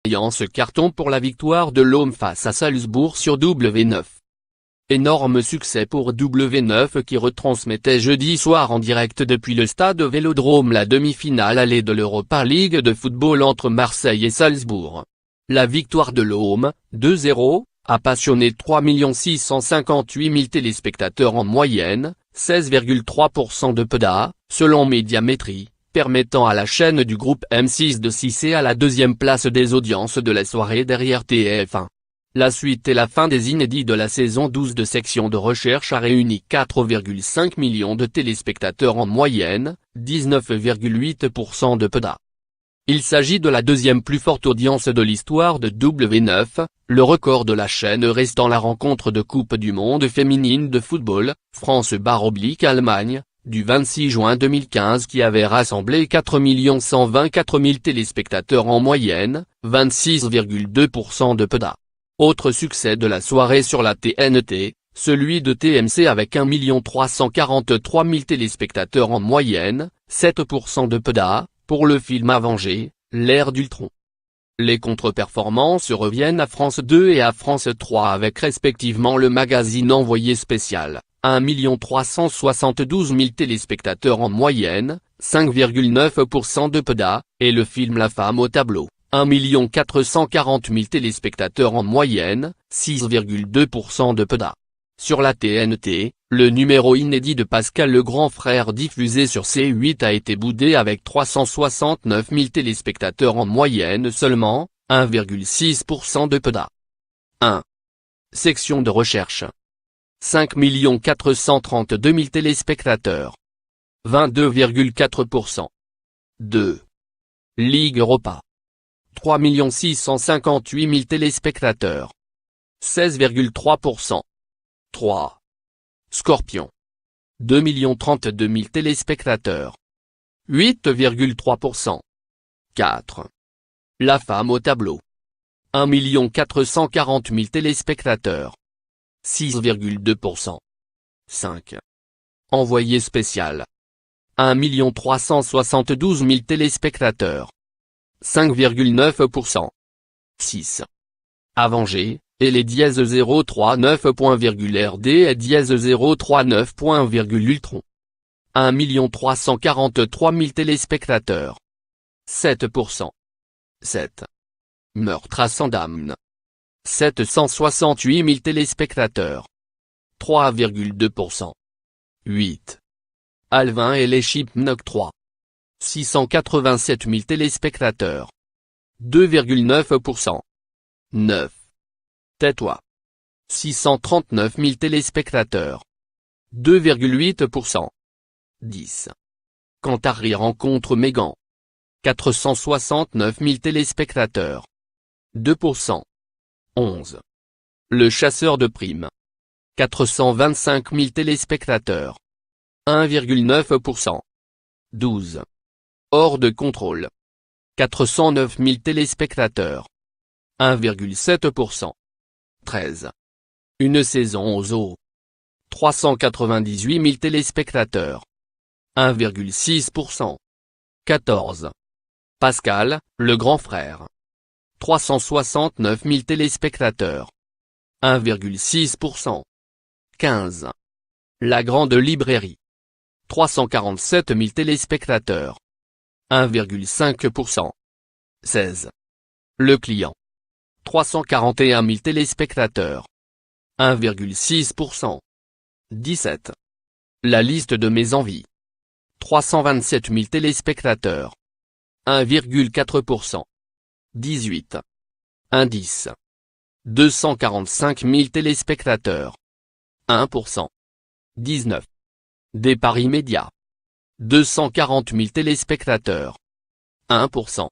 Ce carton pour la victoire de l'Hôme face à Salzbourg sur W9. Énorme succès pour W9 qui retransmettait jeudi soir en direct depuis le stade Vélodrome la demi-finale allée de l'Europa League de football entre Marseille et Salzbourg. La victoire de l'Hôme, 2-0, a passionné 3 658 000 téléspectateurs en moyenne, 16,3% de PDA, selon Médiamétrie, permettant à la chaîne du groupe M6 de s'hisser à la deuxième place des audiences de la soirée derrière TF1. La suite et la fin des inédits de la saison 12 de Section de Recherche a réuni 4,5 millions de téléspectateurs en moyenne, 19,8% de PDA. Il s'agit de la deuxième plus forte audience de l'histoire de W9, le record de la chaîne restant la rencontre de Coupe du Monde féminine de football, France/Allemagne, du 26 juin 2015 qui avait rassemblé 4 124 000 téléspectateurs en moyenne, 26,2% de PDA. Autre succès de la soirée sur la TNT, celui de TMC avec 1 343 000 téléspectateurs en moyenne, 7% de PDA, pour le film Avengers, l'ère d'Ultron. Les contre-performances reviennent à France 2 et à France 3 avec respectivement le magazine Envoyé spécial, 1 372 000 téléspectateurs en moyenne, 5,9% de PDA, et le film La femme au tableau, 1 440 000 téléspectateurs en moyenne, 6,2% de PDA. Sur la TNT, le numéro inédit de Pascal le grand frère diffusé sur C8 a été boudé avec 369 000 téléspectateurs en moyenne seulement, 1,6% de PDA. 1. Section de recherche. 5 432 000 téléspectateurs. 22,4%. 2. Ligue Europa. 3 658 000 téléspectateurs. 16,3%. 3. Scorpion. 2 032 000 téléspectateurs. 8,3%. 4. La femme au tableau. 1 440 000 téléspectateurs. 6,2%. 5. Envoyé spécial. 1 372 000 téléspectateurs. 5,9%. 6. Avengers, et les dièse 039.RD et dièse 039.Ultron. 1 343 000 téléspectateurs. 7%. 7. Meurtre à Sandamn. 768 000 téléspectateurs. 3,2%. 8. Alvin et les Chipmunks 3. 687 000 téléspectateurs. 2,9%. 9. Tais-toi. 639 000 téléspectateurs. 2,8%. 10. Quand Harry rencontre Meghan. 469 000 téléspectateurs. 2%. 11. Le chasseur de primes. 425 000 téléspectateurs. 1,9%. 12. Hors de contrôle. 409 000 téléspectateurs. 1,7%. 13. Une saison au zoo. 398 000 téléspectateurs. 1,6%. 14. Pascal, le grand frère. 369 000 téléspectateurs. 1,6%. 15. La grande librairie. 347 000 téléspectateurs. 1,5%. 16. Le client. 341 000 téléspectateurs. 1,6%. 17. La liste de mes envies. 327 000 téléspectateurs. 1,4%. 18. Indice. 245 000 téléspectateurs. 1%. 19. Départ immédiat. 240 000 téléspectateurs. 1%.